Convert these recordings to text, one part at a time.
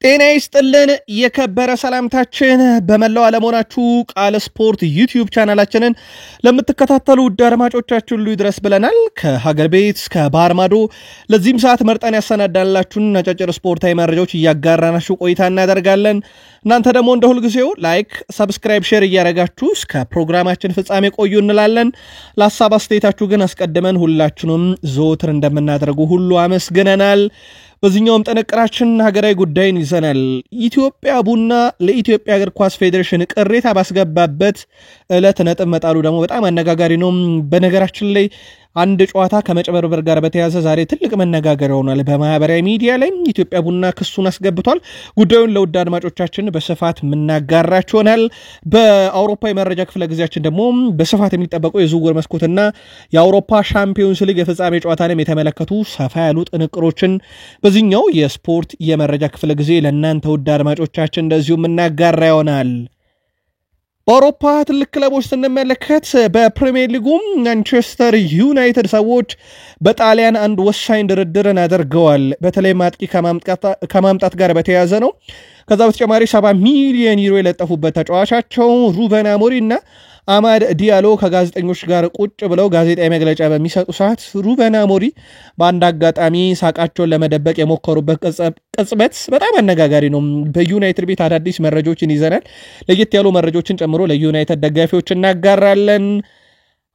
ጤና ይስጥልን የከበረ ሰላምታችን በመላው ዓለሞናችሁ ቃል ስፖርት ዩቲዩብ ቻናላችንን ለምትከታተሉ ውድ አድማጮቻችን ሁሉ ይድረስ ብለናል። ከሀገር ቤት እስከ ባህር ማዶ ለዚህም ሰዓት መርጠን ያሰናዳላችሁን አጫጭር ስፖርታዊ መረጃዎች እያጋራናችሁ ቆይታ እናደርጋለን። እናንተ ደግሞ እንደ ሁልጊዜው ላይክ፣ ሰብስክራይብ፣ ሼር እያደረጋችሁ እስከ ፕሮግራማችን ፍጻሜ ቆዩ እንላለን። ለሐሳብ አስተያየታችሁ ግን አስቀድመን ሁላችንም ዘወትር እንደምናደርጉ ሁሉ አመስግነናል። በዚህኛውም ጥንቅራችን ሀገራዊ ጉዳይን ይዘናል። ኢትዮጵያ ቡና ለኢትዮጵያ እግር ኳስ ፌዴሬሽን ቅሬታ ባስገባበት ዕለት ነጥብ መጣሉ ደግሞ በጣም አነጋጋሪ ነው። በነገራችን ላይ አንድ ጨዋታ ከመጨበርበር ጋር በተያያዘ ዛሬ ትልቅ መነጋገሪያ ሆኗል። በማህበራዊ ሚዲያ ላይ ኢትዮጵያ ቡና ክሱን አስገብቷል። ጉዳዩን ለውድ አድማጮቻችን በስፋት የምናጋራችሁ ይሆናል። በአውሮፓ የመረጃ ክፍለ ጊዜያችን ደግሞ በስፋት የሚጠበቀው የዝውውር መስኮትና የአውሮፓ ሻምፒዮንስ ሊግ የፍጻሜ ጨዋታንም የተመለከቱ ሰፋ ያሉ ጥንቅሮችን በዚህኛው የስፖርት የመረጃ ክፍለ ጊዜ ለእናንተ ውድ አድማጮቻችን እንደዚሁ የምናጋራ ይሆናል። በአውሮፓ ትልቅ ክለቦች ስንመለከት በፕሪሚየር ሊጉም ማንቸስተር ዩናይትድ ሰዎች በጣሊያን አንድ ወሳኝ ድርድርን አድርገዋል። በተለይ ማጥቂ ከማምጣት ጋር በተያያዘ ነው። ከዛ በተጨማሪ 70 ሚሊዮን ዩሮ የለጠፉበት ተጫዋቻቸው ሩበን አሞሪም እና አማድ ዲያሎ ከጋዜጠኞች ጋር ቁጭ ብለው ጋዜጣዊ መግለጫ በሚሰጡ ሰዓት ሩበን አሞሪም በአንድ አጋጣሚ ሳቃቸውን ለመደበቅ የሞከሩበት ቅጽበት በጣም አነጋጋሪ ነው። በዩናይትድ ቤት አዳዲስ መረጃዎችን ይዘናል። ለየት ያሉ መረጃዎችን ጨምሮ ለዩናይትድ ደጋፊዎች እናጋራለን።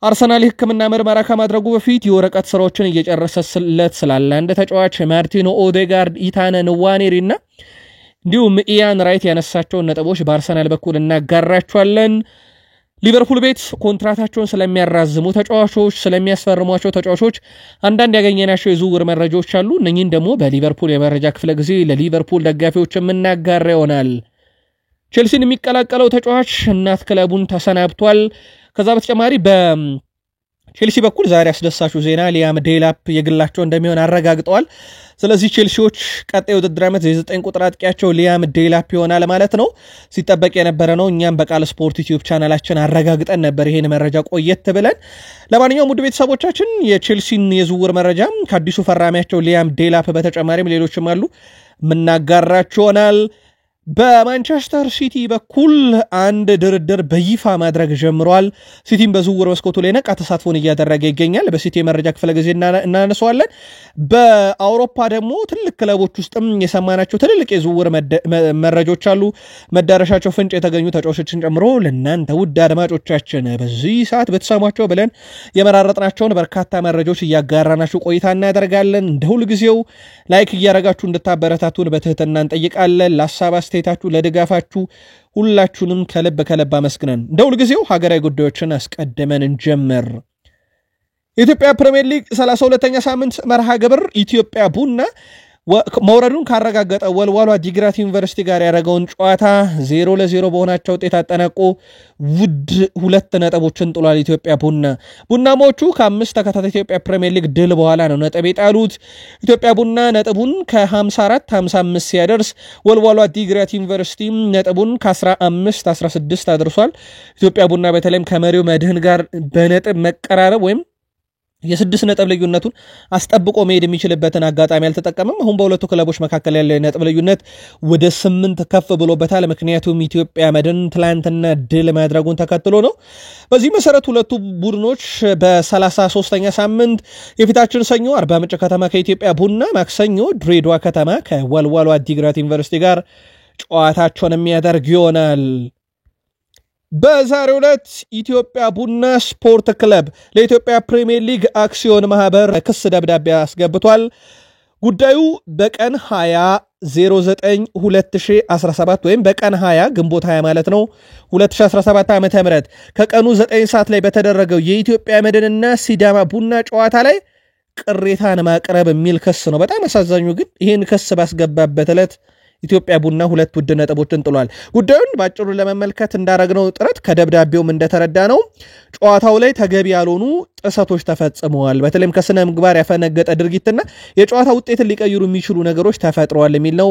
አርሰናል ሕክምና ምርመራ ከማድረጉ በፊት የወረቀት ስራዎችን እየጨረሰለት ስላለ አንድ ተጫዋች ማርቲኖ ኦዴጋርድ፣ ኢታነ ንዋኔሪና እንዲሁም ኢያን ራይት ያነሳቸውን ነጥቦች በአርሰናል በኩል እናጋራቸዋለን። ሊቨርፑል ቤት ኮንትራታቸውን ስለሚያራዝሙ ተጫዋቾች፣ ስለሚያስፈርሟቸው ተጫዋቾች አንዳንድ ያገኘናቸው የዝውውር መረጃዎች አሉ። እነኚህን ደግሞ በሊቨርፑል የመረጃ ክፍለ ጊዜ ለሊቨርፑል ደጋፊዎች የምናጋራ ይሆናል። ቼልሲን የሚቀላቀለው ተጫዋች እናት ክለቡን ተሰናብቷል። ከዛ በተጨማሪ ቼልሲ በኩል ዛሬ አስደሳቹ ዜና ሊያም ዴላፕ የግላቸው እንደሚሆን አረጋግጠዋል። ስለዚህ ቼልሲዎች ቀጣይ ውድድር ዓመት የ9 ቁጥር አጥቂያቸው ሊያም ዴላፕ ይሆናል ማለት ነው። ሲጠበቅ የነበረ ነው። እኛም በቃል ስፖርት ዩቲዩብ ቻናላችን አረጋግጠን ነበር ይሄን መረጃ ቆየት ብለን። ለማንኛውም ውድ ቤተሰቦቻችን የቼልሲን የዝውውር መረጃ ከአዲሱ ፈራሚያቸው ሊያም ዴላፕ በተጨማሪም ሌሎችም አሉ ምናጋራችሁ ይሆናል። በማንቸስተር ሲቲ በኩል አንድ ድርድር በይፋ ማድረግ ጀምሯል። ሲቲም በዝውውር መስኮቱ ላይ ነቃ ተሳትፎን እያደረገ ይገኛል። በሲቲ የመረጃ ክፍለ ጊዜ እናነሳዋለን። በአውሮፓ ደግሞ ትልቅ ክለቦች ውስጥም የሰማናቸው ትልልቅ የዝውውር መረጃዎች አሉ። መዳረሻቸው ፍንጭ የተገኙ ተጫዋቾችን ጨምሮ ለእናንተ ውድ አድማጮቻችን በዚህ ሰዓት በተሰሟቸው ብለን የመራረጥናቸውን በርካታ መረጃዎች እያጋራናችሁ ቆይታ እናደርጋለን። እንደ ሁልጊዜው ላይክ እያረጋችሁ እንድታበረታቱን በትህትና እንጠይቃለን። ለሐሳብ አስተያየታችሁ፣ ለድጋፋችሁ ሁላችሁንም ከልብ አመስግነን እንደ ሁልጊዜው ሀገራዊ ጉዳዮችን አስቀድመን እንጀምር። የኢትዮጵያ ፕሪሚየር ሊግ 32ኛ ሳምንት መርሃ ግብር ኢትዮጵያ ቡና መውረዱን ካረጋገጠ ወልዋሎ ዓዲግራት ዩኒቨርሲቲ ጋር ያደረገውን ጨዋታ 0-0 በሆናቸው ውጤት አጠናቆ ውድ 2 ነጥቦችን ጥሏል። ኢትዮጵያ ቡናሞቹ ከ5 ተከታታይ ኢትዮጵያ ፕሪሚየር ሊግ ድል በኋላ ነው ነጥብ የጣሉት። ኢትዮጵያ ቡና ነጥቡን ከ54-55 ሲያደርስ ወልዋሎ ዓዲግራት ዩኒቨርሲቲ ነጥቡን ከ15-16 አድርሷል። ኢትዮጵያ ቡና በተለይም ከመሪው መድህን ጋር በነጥብ መቀራረብ ወይም የ6 ነጥብ ልዩነቱን አስጠብቆ መሄድ የሚችልበትን አጋጣሚ አልተጠቀመም። አሁን በሁለቱ ክለቦች መካከል ያለው የነጥብ ልዩነት ወደ 8 ከፍ ብሎበታል። ምክንያቱም ኢትዮጵያ መድን ትላንትና ድል ማድረጉን ተከትሎ ነው። በዚህ መሰረት ሁለቱ ቡድኖች በ33ኛ ሳምንት የፊታችን ሰኞ አርባ ምንጭ ከተማ ከኢትዮጵያ ቡና፣ ማክሰኞ ድሬዳዋ ከተማ ከወልዋሎ ዓዲግራት ዩኒቨርሲቲ ጋር ጨዋታቸውን የሚያደርግ ይሆናል። በዛሬው ዕለት ኢትዮጵያ ቡና ስፖርት ክለብ ለኢትዮጵያ ፕሪሚየር ሊግ አክሲዮን ማህበር ክስ ደብዳቤ አስገብቷል። ጉዳዩ በቀን 20/09/2017 ወይም በቀን 20 ግንቦት 20 ማለት ነው 2017 ዓ.ም ከቀኑ 9 ሰዓት ላይ በተደረገው የኢትዮጵያ መድንና ሲዳማ ቡና ጨዋታ ላይ ቅሬታን ማቅረብ የሚል ክስ ነው። በጣም አሳዛኙ ግን ይህን ክስ ባስገባበት ዕለት ኢትዮጵያ ቡና 2 ውድ ነጥቦችን ጥሏል። ጉዳዩን ባጭሩ ለመመልከት እንዳረግነው ጥረት ከደብዳቤውም እንደተረዳ ነው ጨዋታው ላይ ተገቢ ያልሆኑ ጥሰቶች ተፈጽመዋል። በተለይም ከስነ ምግባር ያፈነገጠ ድርጊትና የጨዋታ ውጤትን ሊቀይሩ የሚችሉ ነገሮች ተፈጥረዋል የሚል ነው።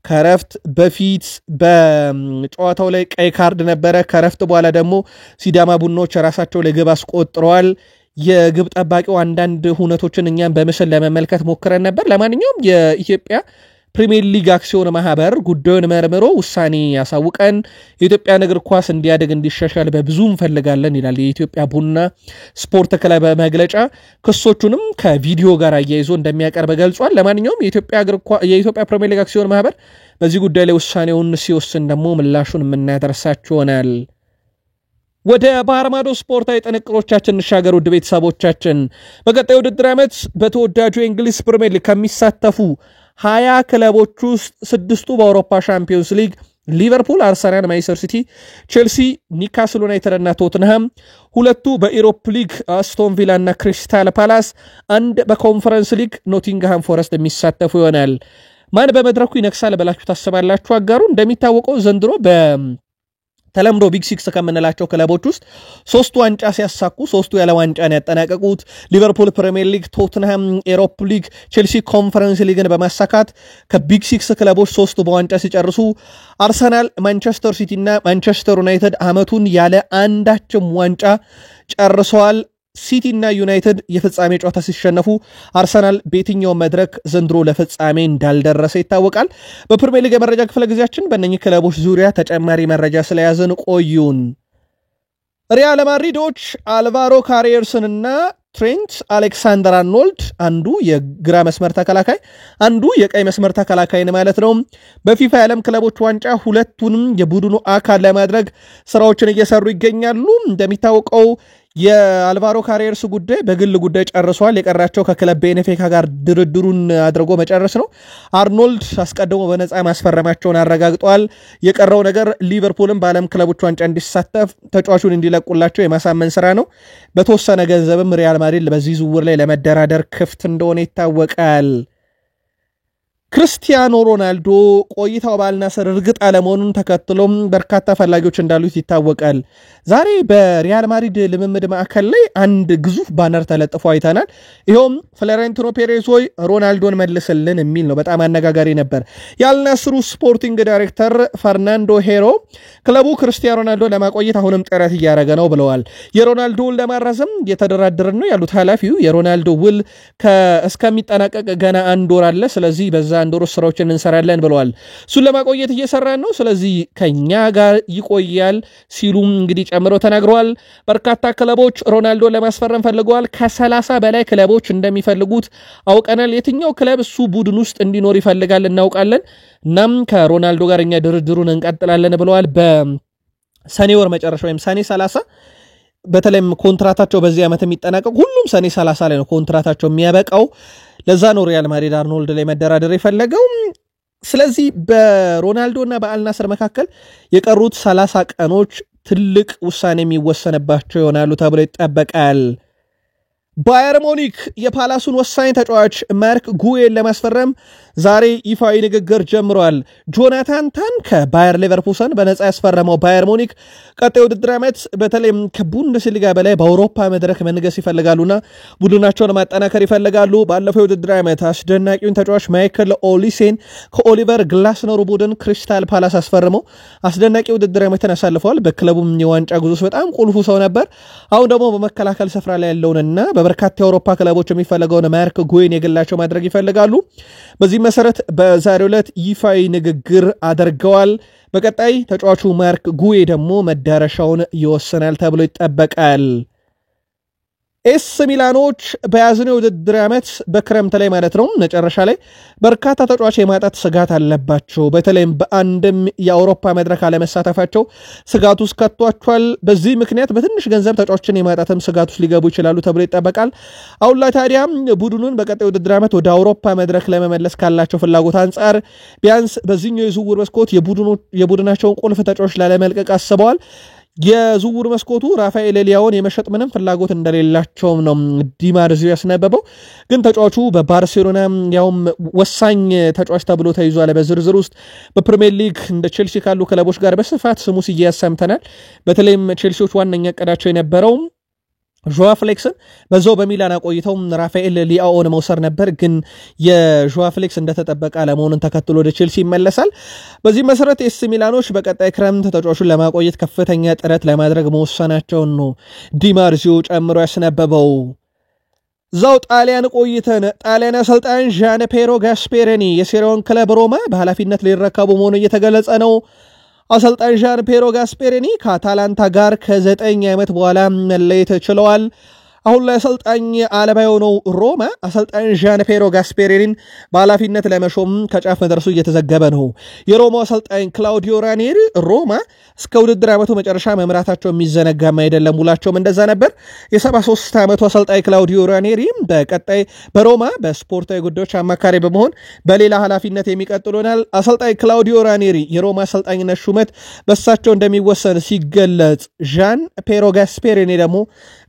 ከረፍት በፊት በጨዋታው ላይ ቀይ ካርድ ነበረ። ከረፍት በኋላ ደግሞ ሲዳማ ቡናዎች ራሳቸው ላይ ግብ አስቆጥረዋል። የግብ ጠባቂው አንዳንድ ሁነቶችን እኛም በምስል ለመመልከት ሞክረን ነበር። ለማንኛውም የኢትዮጵያ ፕሪሚየር ሊግ አክሲዮን ማህበር ጉዳዩን መርምሮ ውሳኔ ያሳውቀን የኢትዮጵያ እግር ኳስ እንዲያድግ እንዲሻሻል በብዙ እንፈልጋለን ይላል የኢትዮጵያ ቡና ስፖርት ክለብ መግለጫ ክሶቹንም ከቪዲዮ ጋር አያይዞ እንደሚያቀርብ ገልጿል ለማንኛውም የኢትዮጵያ ፕሪሚየር ሊግ አክሲዮን ማህበር በዚህ ጉዳይ ላይ ውሳኔውን ሲወስን ደግሞ ምላሹን የምናደርሳችሁ ይሆናል ወደ ባህር ማዶ ስፖርታዊ ጥንቅሮቻችን እንሻገር ውድ ቤተሰቦቻችን በቀጣዩ ውድድር ዓመት በተወዳጁ የእንግሊዝ ፕሪሚየር ሊግ ከሚሳተፉ 20 ክለቦች ውስጥ 6ቱ በአውሮፓ ሻምፒዮንስ ሊግ ሊቨርፑል አርሰናል ማንቸስተር ሲቲ ቼልሲ ኒውካስል ዩናይትድ እና ቶተንሃም ሁለቱ በኢሮፕ ሊግ አስቶን ቪላ እና ክሪስታል ፓላስ አንድ በኮንፈረንስ ሊግ ኖቲንግሃም ፎረስት የሚሳተፉ ይሆናል ማን በመድረኩ ይነክሳል ብላችሁ ታስባላችሁ አጋሩ እንደሚታወቀው ዘንድሮ ተለምዶ ቢግ 6 ከምንላቸው ክለቦች ውስጥ 3 ዋንጫ ሲያሳኩ 3ቱ ያለ ዋንጫን ያጠናቀቁት ሊቨርፑል ፕሪሚየር ሊግ ቶተንሃም ኢሮፕ ሊግ ቼልሲ ኮንፈረንስ ሊግን በማሳካት ከቢግ 6 ክለቦች 3ቱ በዋንጫ ሲጨርሱ አርሰናል ማንቸስተር ሲቲ እና ማንቸስተር ዩናይትድ አመቱን ያለ አንዳችም ዋንጫ ጨርሰዋል ሲቲ እና ዩናይትድ የፍጻሜ ጨዋታ ሲሸነፉ አርሰናል በየትኛው መድረክ ዘንድሮ ለፍጻሜ እንዳልደረሰ ይታወቃል በፕሪሚየር ሊግ የመረጃ ክፍለ ጊዜያችን በእነኚህ ክለቦች ዙሪያ ተጨማሪ መረጃ ስለያዘን ቆዩን ሪያል ማድሪዶች አልቫሮ ካሪየርስን እና ትሬንት አሌክሳንደር አርኖልድ አንዱ የግራ መስመር ተከላካይ አንዱ የቀይ መስመር ተከላካይ ማለት ነው በፊፋ የዓለም ክለቦች ዋንጫ ሁለቱንም የቡድኑ አካል ለማድረግ ስራዎችን እየሰሩ ይገኛሉ እንደሚታወቀው የአልቫሮ ካሪየርስ ጉዳይ በግል ጉዳይ ጨርሷል የቀራቸው ከክለብ ቤኔፊካ ጋር ድርድሩን አድርጎ መጨረስ ነው አርኖልድ አስቀድሞ በነፃ ማስፈረማቸውን አረጋግጧል የቀረው ነገር ሊቨርፑልም በዓለም ክለቦች ዋንጫ እንዲሳተፍ ተጫዋቹን እንዲለቁላቸው የማሳመን ስራ ነው በተወሰነ ገንዘብም ሪያል ማድሪድ በዚህ ዝውውር ላይ ለመደራደር ክፍት እንደሆነ ይታወቃል ክርስቲያኖ ሮናልዶ ቆይታው በአልናስር እርግጥ አለመሆኑን ተከትሎም በርካታ ፈላጊዎች እንዳሉት ይታወቃል ዛሬ በሪያል ማድሪድ ልምምድ ማዕከል ላይ አንድ ግዙፍ ባነር ተለጥፎ አይተናል ይሄውም ፍሎሬንቲኖ ፔሬዝ ሆይ ሮናልዶን መልስልን የሚል ነው በጣም አነጋጋሪ ነበር የአልናስሩ ስፖርቲንግ ዳይሬክተር ፈርናንዶ ሄሮ ክለቡ ክርስቲያኖ ሮናልዶ ለማቆየት አሁንም ጥረት እያደረገ ነው ብለዋል የሮናልዶውን ለማራዘም እየተደራደርን ነው ያሉት ኃላፊው የሮናልዶ ውል እስከሚጠናቀቅ ገና አንድ ወር አለ ስለዚህ በዛ አንድ ወር ስራዎችን እንሰራለን ብለዋል እሱን ለማቆየት እየሰራን ነው ስለዚህ ከኛ ጋር ይቆያል ሲሉም እንግዲህ ጨምረው ተናግረዋል በርካታ ክለቦች ሮናልዶ ለማስፈረም ፈልገዋል ከ30 በላይ ክለቦች እንደሚፈልጉት አውቀናል የትኛው ክለብ እሱ ቡድን ውስጥ እንዲኖር ይፈልጋል እናውቃለን እናም ከሮናልዶ ጋር እኛ ድርድሩን እንቀጥላለን ብለዋል በሰኔ ወር መጨረሻ ወይም ሰኔ 30 በተለይም ኮንትራታቸው በዚህ ዓመት የሚጠናቀቅ ሁሉም ሰኔ 30 ላይ ነው ኮንትራታቸው የሚያበቃው ለዛ ነው ሪያል ማድሪድ አርኖልድ ላይ መደራደር የፈለገው ስለዚህ በሮናልዶ እና በአልናስር መካከል የቀሩት 30 ቀኖች ትልቅ ውሳኔ የሚወሰንባቸው ይሆናሉ ተብሎ ይጠበቃል ባየር ሙኒክ የፓላሱን ወሳኝ ተጫዋች ማርክ ጉዌን ለማስፈረም ዛሬ ይፋዊ ንግግር ጀምሯል ጆናታን ታን ከባየር ሌቨርኩሰን በነፃ ያስፈረመው ባየር ሙኒክ ቀጣይ ውድድር ዓመት በተለይ ከቡንደስሊጋ በላይ በአውሮፓ መድረክ መንገስ ይፈልጋሉና ቡድናቸውን ማጠናከር ይፈልጋሉ ባለፈው ውድድር ዓመት አስደናቂውን ተጫዋች ማይክል ኦሊሴን ከኦሊቨር ግላስነሩ ቡድን ክሪስታል ፓላስ አስፈርመው አስደናቂ ውድድር ዓመትን አሳልፈዋል በክለቡም የዋንጫ ጉዞስ በጣም ቁልፉ ሰው ነበር አሁን ደግሞ በመከላከል ስፍራ ላይ ያለውንና በበርካታ የአውሮፓ ክለቦች የሚፈልገውን ማርክ ጉዌን የግላቸው ማድረግ ይፈልጋሉ በዚህ መሰረት በዛሬው ዕለት ይፋዊ ንግግር አድርገዋል በቀጣይ ተጫዋቹ ማርክ ጉዌ ደግሞ መዳረሻውን ይወስናል ተብሎ ይጠበቃል ኤስ ሚላኖች በያዝነው ውድድር ዓመት በክረምት ላይ ማለት ነው መጨረሻ ላይ በርካታ ተጫዋች የማጣት ስጋት አለባቸው በተለይም በአንድም የአውሮፓ መድረክ አለመሳተፋቸው ስጋት ውስጥ ከቷቸዋል በዚህ ምክንያት በትንሽ ገንዘብ ተጫዋቾችን የማጣትም ስጋት ውስጥ ሊገቡ ይችላሉ ተብሎ ይጠበቃል አሁን ላይ ታዲያ ቡድኑን በቀጣይ ውድድር ዓመት ወደ አውሮፓ መድረክ ለመመለስ ካላቸው ፍላጎት አንፃር ቢያንስ በዚህኛው የዝውውር መስኮት የቡድናቸውን ቁልፍ ተጫዋቾች ላለመልቀቅ አስበዋል የዝውውር መስኮቱ ራፋኤል ሊያውን የመሸጥ ምንም ፍላጎት እንደሌላቸው ነው ዲማርዚዮ ያስነበበው ግን ተጫዋቹ በባርሴሎና ያውም ወሳኝ ተጫዋች ተብሎ ተይዟል በዝርዝር ውስጥ በፕሪሚየር ሊግ እንደ ቼልሲ ካሉ ክለቦች ጋር በስፋት ስሙ ሲያሰምተናል በተለይም ቼልሲዎች ዋነኛ ቀዳቸው የነበረው ጆዋ ፍሌክስን በዛው በሚላን አቆይተው ራፋኤል ሊያኦን መውሰር ነበር ግን የጆዋ ፍሌክስ እንደተጠበቀ አለመሆኑን ተከትሎ ወደ ቼልሲ ይመለሳል በዚህ መሰረት ኤስ ሚላኖች በቀጣይ ክረምት ተጫዋቹን ለማቆየት ከፍተኛ ጥረት ለማድረግ መወሰናቸውን ነው ዲማርዚዮ ጨምሮ ያስነበበው ዛው ጣሊያን ቆይተን ጣሊያን አሰልጣኝ ዣን ፔሮ ጋስፔሪኒ የሴሪያውን ክለብ ሮማ በኃላፊነት ሊረከቡ መሆኑ እየተገለጸ ነው። አሰልጣኝ ዣን ፔሮ ጋስፔሪኒ ከአታላንታ ጋር ከ9 ዓመት በኋላ መለየት ችለዋል። አሁን ላይ አሰልጣኝ አልባ የሆነው ሮማ አሰልጣኝ ዣን ፔሮ ጋስፔሪኒን በኃላፊነት ለመሾም ከጫፍ መድረሱ እየተዘገበ ነው። የሮማው አሰልጣኝ ክላውዲዮ ራኔሪ ሮማ እስከ ውድድር ዓመቱ መጨረሻ መምራታቸው የሚዘነጋም አይደለም። ውላቸውም እንደዛ ነበር። የ73 ዓመቱ አሰልጣኝ ክላውዲዮ ራኔሪ በቀጣይ በሮማ በስፖርታዊ ጉዳዮች አማካሪ በመሆን በሌላ ኃላፊነት የሚቀጥሉ ይሆናል። አሰልጣኝ ክላውዲዮ ራኔሪ የሮማ አሰልጣኝነት ሹመት በሳቸው እንደሚወሰን ሲገለጽ፣ ዣን ፔሮ ጋስፔሪኒ ደግሞ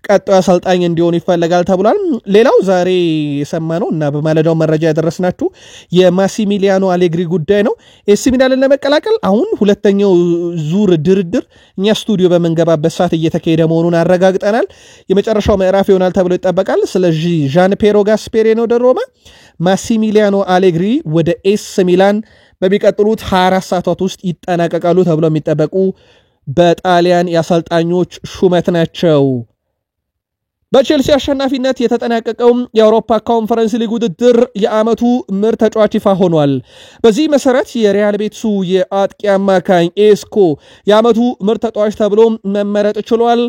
ቀጣዩ አሰልጣኝ እንዲሆን ይፈልጋል ተብሏል። ሌላው ዛሬ የሰማነው እና በማለዳው መረጃ ያደረስናችሁ የማሲሚሊያኖ አሌግሪ ጉዳይ ነው። ኤሲ ሚላንን ለመቀላቀል አሁን ሁለተኛው ዙር ድርድር እኛ ስቱዲዮ በመንገባበት ሰዓት እየተካሄደ መሆኑን አረጋግጠናል። የመጨረሻው ምዕራፍ ይሆናል ተብሎ ይጠበቃል። ስለዚህ ዣን ፔሮ ጋስፔሪኒ ወደ ሮማ፣ ማሲሚሊያኖ አሌግሪ ወደ ኤስ ሚላን በሚቀጥሉት 24 ሰዓታት ውስጥ ይጠናቀቃሉ ተብሎ የሚጠበቁ በጣሊያን የአሰልጣኞች ሹመት ናቸው። በቼልሲ አሸናፊነት የተጠናቀቀው የአውሮፓ ኮንፈረንስ ሊግ ውድድር የዓመቱ ምርጥ ተጫዋች ይፋ ሆኗል። በዚህ መሰረት የሪያል ቤቲሱ የአጥቂ አማካኝ ኤስኮ የዓመቱ ምርጥ ተጫዋች ተብሎ መመረጥ ችሏል።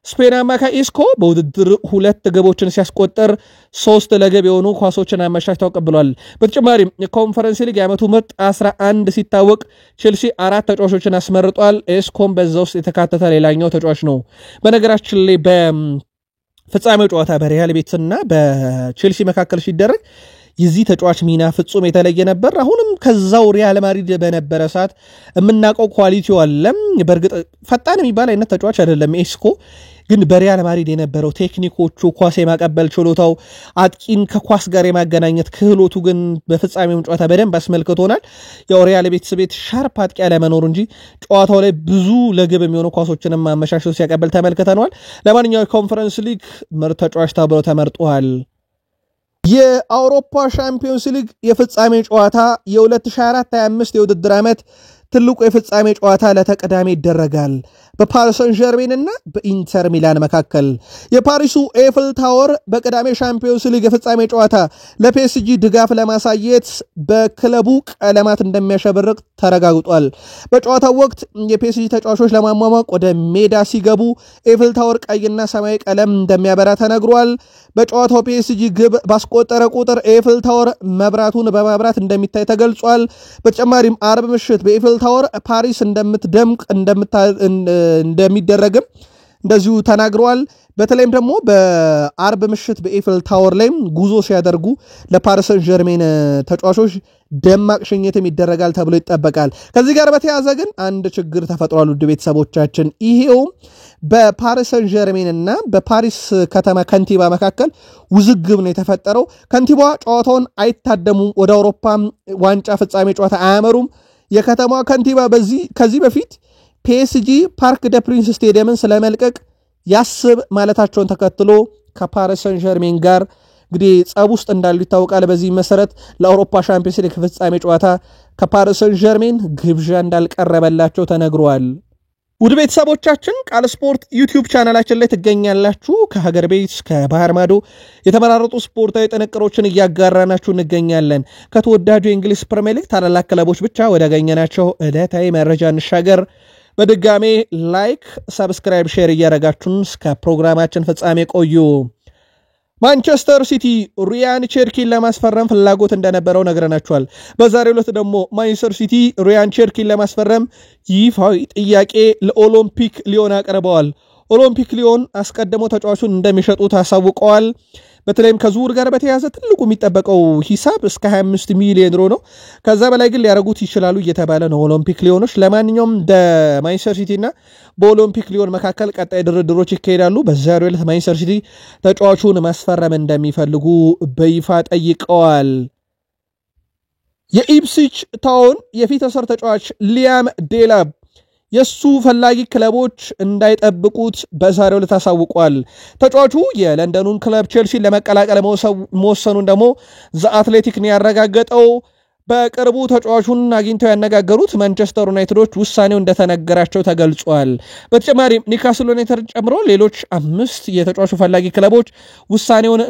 ስፔን አማካይ ኤስኮ በውድድር 2 ግቦችን ሲያስቆጠር 3 ለግብ የሆኑ ኳሶችን አመቻችቶ ተቀብሏል። በተጨማሪም የኮንፈረንስ ሊግ የዓመቱ ምርጥ 11 ሲታወቅ ቼልሲ 4 ተጫዋቾችን አስመርጧል። ኤስኮም በዛ ውስጥ የተካተተ ሌላኛው ተጫዋች ነው። በነገራችን ላይ ፍጻሜው ጨዋታ በሪያል ቤቲስና በቼልሲ መካከል ሲደረግ የዚህ ተጫዋች ሚና ፍጹም የተለየ ነበር። አሁንም ከዛው ሪያል ማድሪድ በነበረ ሰዓት የምናውቀው ኳሊቲው አለ። በእርግጥ ፈጣን የሚባል አይነት ተጫዋች አይደለም ኤስኮ፣ ግን በሪያል ማድሪድ የነበረው ቴክኒኮቹ፣ ኳስ የማቀበል ችሎታው፣ አጥቂን ከኳስ ጋር የማገናኘት ክህሎቱ ግን በፍጻሜው ጨዋታ በደንብ አስመልክቶናል። ያው ሪያል ቤቲስ ቤት ሻርፕ አጥቂ ያለመኖሩ እንጂ ጨዋታው ላይ ብዙ ለግብ የሚሆኑ ኳሶችንም ማመቻቸቱ ሲያቀበል ተመልክተናል። ለማንኛውም ኮንፈረንስ ሊግ ምርጥ ተጫዋች ተብሎ ተመርጧል። የአውሮፓ ሻምፒዮንስ ሊግ የፍጻሜ ጨዋታ የ2024-25 የውድድር ዓመት ትልቁ የፍጻሜ ጨዋታ ለተቀዳሚ ይደረጋል በፓሪስ ሰን ዠርሜን እና በኢንተር ሚላን መካከል። የፓሪሱ ኤፍል ታወር በቀዳሚ ሻምፒዮንስ ሊግ የፍጻሜ ጨዋታ ለፒኤስጂ ድጋፍ ለማሳየት በክለቡ ቀለማት እንደሚያሸበርቅ ተረጋግጧል። በጨዋታው ወቅት የፒኤስጂ ተጫዋቾች ለማሟሟቅ ወደ ሜዳ ሲገቡ ኤፍል ታወር ቀይና ሰማያዊ ቀለም እንደሚያበራ ተነግሯል። በጨዋታው ፒኤስጂ ግብ ባስቆጠረ ቁጥር ኤፍል ታወር መብራቱን በማብራት እንደሚታይ ተገልጿል። በተጨማሪም አርብ ምሽት በኤፍል ታወር ፓሪስ እንደምትደምቅ እንደሚደረግም እንደዚሁ ተናግረዋል። በተለይም ደግሞ በአርብ ምሽት በኤፍል ታወር ላይ ጉዞ ሲያደርጉ ለፓሪስ ሰን ዠርሜን ተጫዋቾች ደማቅ ሽኝትም ይደረጋል ተብሎ ይጠበቃል። ከዚህ ጋር በተያያዘ ግን አንድ ችግር ተፈጥሯል ውድ ቤተሰቦቻችን። ይሄው በፓሪስ ሰን ዠርሜን እና በፓሪስ ከተማ ከንቲባ መካከል ውዝግብ ነው የተፈጠረው። ከንቲባዋ ጨዋታውን አይታደሙም፣ ወደ አውሮፓ ዋንጫ ፍጻሜ ጨዋታ አያመሩም። የከተማዋ ከንቲባ ከዚህ በፊት ፒኤስጂ ፓርክ ደ ፕሪንስ ስቴዲየምን ስለመልቀቅ ያስብ ማለታቸውን ተከትሎ ከፓሪስ ሰን ዠርሜን ጋር እንግዲህ ጸብ ውስጥ እንዳሉ ይታወቃል። በዚህ መሰረት ለአውሮፓ ሻምፒዮንስ ሊግ ፍጻሜ ጨዋታ ከፓሪስ ሰን ዠርሜን ግብዣ እንዳልቀረበላቸው ተነግሯል። ውድ ቤተሰቦቻችን ቃል ስፖርት ዩቲዩብ ቻናላችን ላይ ትገኛላችሁ። ከሀገር ቤት ከባህር ማዶ የተመራረጡ ስፖርታዊ ጥንቅሮችን እያጋራናችሁ እንገኛለን። ከተወዳጁ የእንግሊዝ ፕሪሚየር ሊግ ታላላቅ ክለቦች ብቻ ወዳገኘናቸው ዕለታዊ መረጃ እንሻገር። በድጋሜ ላይክ፣ ሰብስክራይብ፣ ሼር እያደረጋችሁን እስከ ፕሮግራማችን ፍጻሜ ቆዩ። ማንቸስተር ሲቲ ሪያን ቸርኪን ለማስፈረም ፍላጎት እንደነበረው ነግረናችኋል። በዛሬው ዕለት ደግሞ ማንቸስተር ሲቲ ሪያን ቸርኪን ለማስፈረም ይፋዊ ጥያቄ ለኦሎምፒክ ሊዮን አቀርበዋል። ኦሎምፒክ ሊዮን አስቀድሞ ተጫዋቹን እንደሚሸጡት አሳውቀዋል። በተለይም ከዝውውር ጋር በተያያዘ ትልቁ የሚጠበቀው ሂሳብ እስከ 25 ሚሊዮን ዩሮ ነው። ከዛ በላይ ግን ሊያደርጉት ይችላሉ እየተባለ ነው ኦሎምፒክ ሊዮኖች። ለማንኛውም በማንቸስተር ሲቲ እና በኦሎምፒክ ሊዮን መካከል ቀጣይ ድርድሮች ይካሄዳሉ። በዛሬው ዕለት ማንቸስተር ሲቲ ተጫዋቹን ማስፈረም እንደሚፈልጉ በይፋ ጠይቀዋል። የኢፕስዊች ታውን የፊት ወሰር ተጫዋች ሊያም ዴላፕ የሱ ፈላጊ ክለቦች እንዳይጠብቁት በዛሬው ዕለት አሳውቋል። ተጫዋቹ የለንደኑን ክለብ ቼልሲን ለመቀላቀል መወሰኑን ደግሞ ዘ አትሌቲክ ነው ያረጋገጠው። በቅርቡ ተጫዋቹን አግኝተው ያነጋገሩት ማንቸስተር ዩናይትዶች ውሳኔው እንደተነገራቸው ተገልጿል። በተጨማሪም ኒውካስል ዩናይትድ ጨምሮ ሌሎች 5 የተጫዋቹ ፈላጊ ክለቦች ውሳኔውን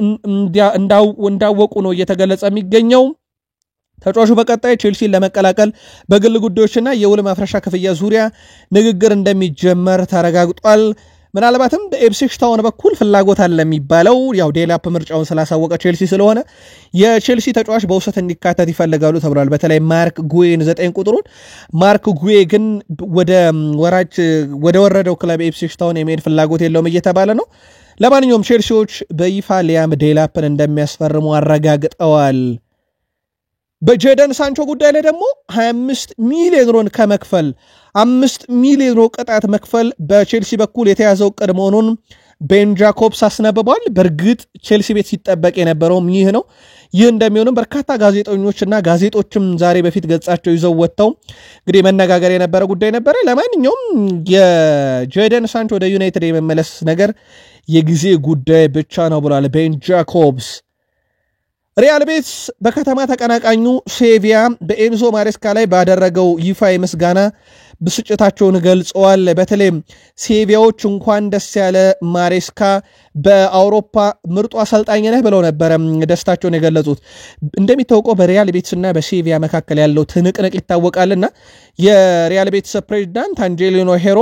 እንዳወቁ ነው እየተገለጸ የሚገኘው። ተጫዋቹ በቀጣይ ቼልሲን ለመቀላቀል በግል ጉዳዮችና የውል ማፍረሻ ክፍያ ዙሪያ ንግግር እንደሚጀመር ተረጋግጧል። ምናልባትም በኢፕስዊች ታውን በኩል ፍላጎት አለ የሚባለው ያው ዴላፕ ምርጫውን ስላሳወቀ ቼልሲ ስለሆነ የቼልሲ ተጫዋች በውሰት እንዲካተት ይፈልጋሉ ተብሏል። በተለይ ማርክ ጉዌን 9 ቁጥሩን ማርክ ጉዌ ግን ወደ ወረደው ክለብ ኢፕስዊች ታውን የመሄድ ፍላጎት የለውም እየተባለ ነው። ለማንኛውም ቼልሲዎች በይፋ ሊያም ዴላፕን እንደሚያስፈርሙ አረጋግጠዋል። በጄደን ሳንቾ ጉዳይ ላይ ደግሞ 25 ሚሊዮን ዩሮ ከመክፈል 5 ሚሊዮን ዩሮ ቅጣት መክፈል በቼልሲ በኩል የተያዘው ቅድ መሆኑን ቤን ጃኮብስ አስነብቧል። በእርግጥ ቼልሲ ቤት ሲጠበቅ የነበረውም ይህ ነው። ይህ እንደሚሆንም በርካታ ጋዜጠኞችና ጋዜጦችም ዛሬ በፊት ገጻቸው ይዘው ወጥተው እንግዲህ መነጋገር የነበረ ጉዳይ ነበረ። ለማንኛውም የጄደን ሳንቾ ወደ ዩናይትድ የመመለስ ነገር የጊዜ ጉዳይ ብቻ ነው ብሏል ቤን ጃኮብስ። ሪያል ቤቲስ በከተማ ተቀናቃኙ ሴቪያ በኤንዞ ማሬስካ ላይ ባደረገው ይፋ ምስጋና ብስጭታቸውን ገልጸዋል። በተለይም ሴቪያዎች እንኳን ደስ ያለ ማሬስካ በአውሮፓ ምርጡ አሰልጣኝ ነህ ብለው ነበር ደስታቸውን የገለጹት። እንደሚታወቀው በሪያል ቤቲስና በሴቪያ መካከል ያለው ትንቅንቅ ይታወቃልና የሪያል ቤቲስ ፕሬዝዳንት አንጀሊኖ ሄሮ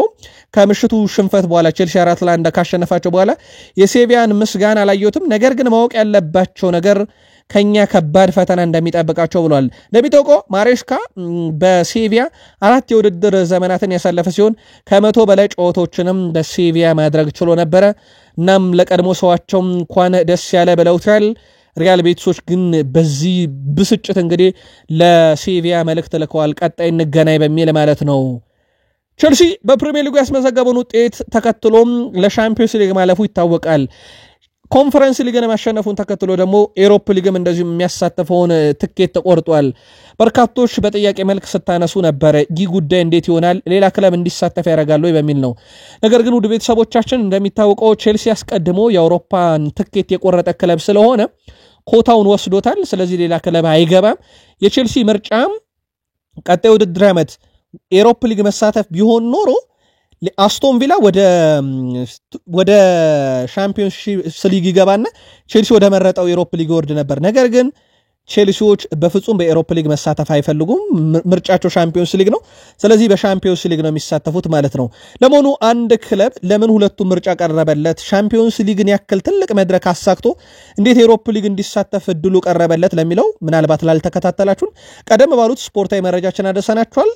ከምሽቱ ሽንፈት በኋላ ቼልሲ 4-1 ካሸነፋቸው በኋላ የሴቪያን ምስጋና አላየሁትም፣ ነገር ግን ማወቅ ያለባቸው ነገር ከኛ ከባድ ፈተና እንደሚጠብቃቸው ብሏል። እንደሚታወቀው ማሬስካ በሴቪያ 4 የውድድር ዘመናትን ያሳለፈ ሲሆን ከ100 በላይ ጨዋታዎችንም በሴቪያ ማድረግ ችሎ ነበረ። እናም ለቀድሞ ሰዋቸው እንኳን ደስ ያለ ብለውታል። ሪያል ቤቲሶች ግን በዚህ ብስጭት እንግዲህ ለሴቪያ መልእክት ልከዋል፣ ቀጣይ እንገናኝ በሚል ማለት ነው። ቼልሲ በፕሪሚየር ሊጉ ያስመዘገበውን ውጤት ተከትሎም ለሻምፒዮንስ ሊግ ማለፉ ይታወቃል። ኮንፈረንስ ሊግን ማሸነፉን ተከትሎ ደግሞ ኤሮፕ ሊግም እንደዚሁ የሚያሳተፈውን ትኬት ተቆርጧል። በርካቶች በጥያቄ መልክ ስታነሱ ነበረ፣ ይህ ጉዳይ እንዴት ይሆናል? ሌላ ክለብ እንዲሳተፍ ያደርጋሉ በሚል ነው። ነገር ግን ውድ ቤተሰቦቻችን እንደሚታወቀው ቼልሲ አስቀድሞ የአውሮፓን ትኬት የቆረጠ ክለብ ስለሆነ ኮታውን ወስዶታል። ስለዚህ ሌላ ክለብ አይገባም። የቼልሲ ምርጫም ቀጣይ ውድድር ዓመት ኤሮፕ ሊግ መሳተፍ ቢሆን ኖሮ አስቶን ቪላ ወደ ሻምፒዮንስ ሊግ ይገባና ቼልሲ ወደ መረጠው ኤሮፕ ሊግ ወርድ ነበር። ነገር ግን ቼልሲዎች በፍጹም በኤሮፕ ሊግ መሳተፍ አይፈልጉም። ምርጫቸው ሻምፒዮንስ ሊግ ነው። ስለዚህ በሻምፒዮንስ ሊግ ነው የሚሳተፉት ማለት ነው። ለመሆኑ አንድ ክለብ ለምን ሁለቱም ምርጫ ቀረበለት? ሻምፒዮንስ ሊግን ያክል ትልቅ መድረክ አሳክቶ እንዴት ኤሮፕ ሊግ እንዲሳተፍ እድሉ ቀረበለት ለሚለው ምናልባት ላልተከታተላችሁን ቀደም ባሉት ስፖርታዊ መረጃችን አደረሰናችኋል።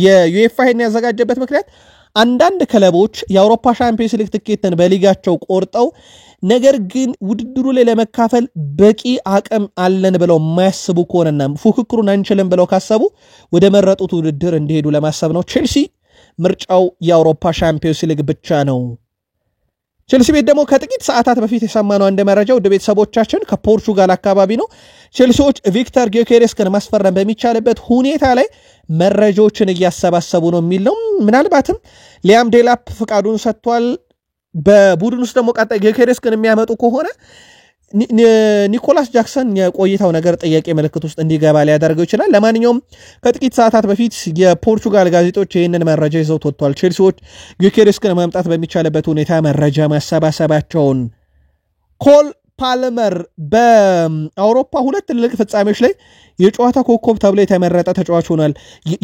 የዩኤፋ ይሄን ያዘጋጀበት ምክንያት አንዳንድ ክለቦች የአውሮፓ ሻምፒዮንስ ሊግ ትኬትን በሊጋቸው ቆርጠው ነገር ግን ውድድሩ ላይ ለመካፈል በቂ አቅም አለን ብለው የማያስቡ ከሆነና ፉክክሩን አንችልም ብለው ካሰቡ ወደ መረጡት ውድድር እንዲሄዱ ለማሰብ ነው። ቼልሲ ምርጫው የአውሮፓ ሻምፒዮንስ ሊግ ብቻ ነው። ቼልሲ ቤት ደግሞ ከጥቂት ሰዓታት በፊት የሰማነው አንድ መረጃ ወደ ቤተሰቦቻችን ከፖርቹጋል አካባቢ ነው። ቼልሲዎች ቪክተር ጊዮኬሬስን ማስፈረም በሚቻልበት ሁኔታ ላይ መረጃዎችን እያሰባሰቡ ነው የሚል ነው። ምናልባትም ሊያም ዴላፕ ፍቃዱን ሰጥቷል። በቡድን ውስጥ ደግሞ ቀጣይ ጊዮኬሬስን የሚያመጡ ከሆነ ኒኮላስ ጃክሰን የቆይታው ነገር ጥያቄ ምልክት ውስጥ እንዲገባ ሊያደርገው ይችላል። ለማንኛውም ከጥቂት ሰዓታት በፊት የፖርቹጋል ጋዜጦች ይህንን መረጃ ይዘው ወጥቷል። ቼልሲዎች ጊዮኬሬስን ማምጣት በሚቻልበት ሁኔታ መረጃ ማሰባሰባቸውን። ኮል ፓልመር በአውሮፓ 2 ትልቅ ፍጻሜዎች ላይ የጨዋታ ኮከብ ተብሎ የተመረጠ ተጫዋች ሆኗል።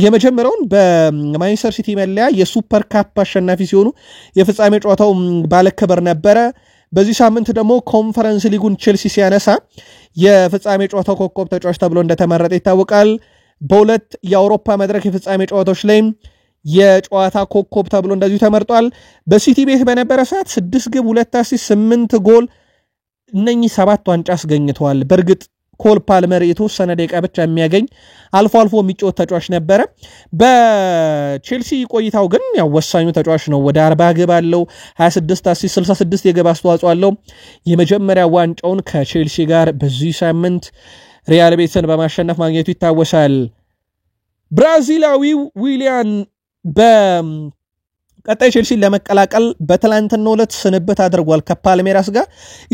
የመጀመሪያውን በማንቸስተር ሲቲ መለያ የሱፐር ካፕ አሸናፊ ሲሆኑ የፍጻሜ ጨዋታው ባለክብር ነበረ። በዚህ ሳምንት ደግሞ ኮንፈረንስ ሊጉን ቼልሲ ሲያነሳ የፍጻሜ ጨዋታው ኮከብ ተጫዋች ተብሎ እንደተመረጠ ይታወቃል። በሁለት የአውሮፓ መድረክ የፍጻሜ ጨዋታዎች ላይ የጨዋታ ኮከብ ተብሎ እንደዚሁ ተመርጧል። በሲቲ ቤት በነበረ ሰዓት 6 ግብ 2 አሲስት 8 ጎል እነኚህ 7 ዋንጫ አስገኝተዋል። በእርግጥ ኮል ፓልመር የተወሰነ ደቂቃ ብቻ የሚያገኝ አልፎ አልፎ የሚጫወት ተጫዋች ነበረ። በቼልሲ ቆይታው ግን ያው ወሳኙ ተጫዋች ነው። ወደ 40 ግብ አለው፣ 26 አሲስት፣ 66 የግብ አስተዋጽኦ አለው። የመጀመሪያ ዋንጫውን ከቼልሲ ጋር በዚህ ሳምንት ሪያል ቤቲስን በማሸነፍ ማግኘቱ ይታወሳል። ብራዚላዊው ዊሊያን ቀጣይ ቼልሲ ለመቀላቀል በትላንትናው ዕለት ስንብት አድርጓል ከፓልሜራስ ጋር።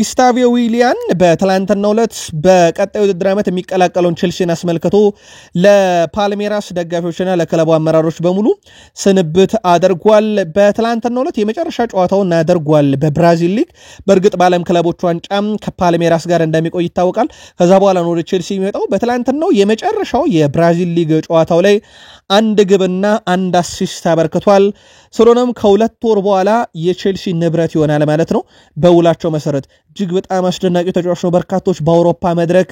ኢስታቪዮ ዊሊያን በትላንትናው ዕለት በቀጣዩ ውድድር ዓመት የሚቀላቀለውን ቼልሲን አስመልክቶ ለፓልሜራስ ደጋፊዎችና ለክለቡ አመራሮች በሙሉ ስንብት አድርጓል። በትላንትናው ዕለት የመጨረሻ ጨዋታውን አድርጓል በብራዚል ሊግ። በእርግጥ በዓለም ክለቦች ዋንጫም ከፓልሜራስ ጋር እንደሚቆይ ይታወቃል። ከዛ በኋላ ነው ወደ ቼልሲ የሚመጣው። በትላንትናው የመጨረሻው የብራዚል ሊግ ጨዋታው ላይ አንድ ግብና አንድ አሲስት አበርክቷል። ስለሆነም ከሁለት ወር በኋላ የቼልሲ ንብረት ይሆናል ማለት ነው በውላቸው መሰረት። እጅግ በጣም አስደናቂ ተጫዋች ነው። በርካቶች በአውሮፓ መድረክ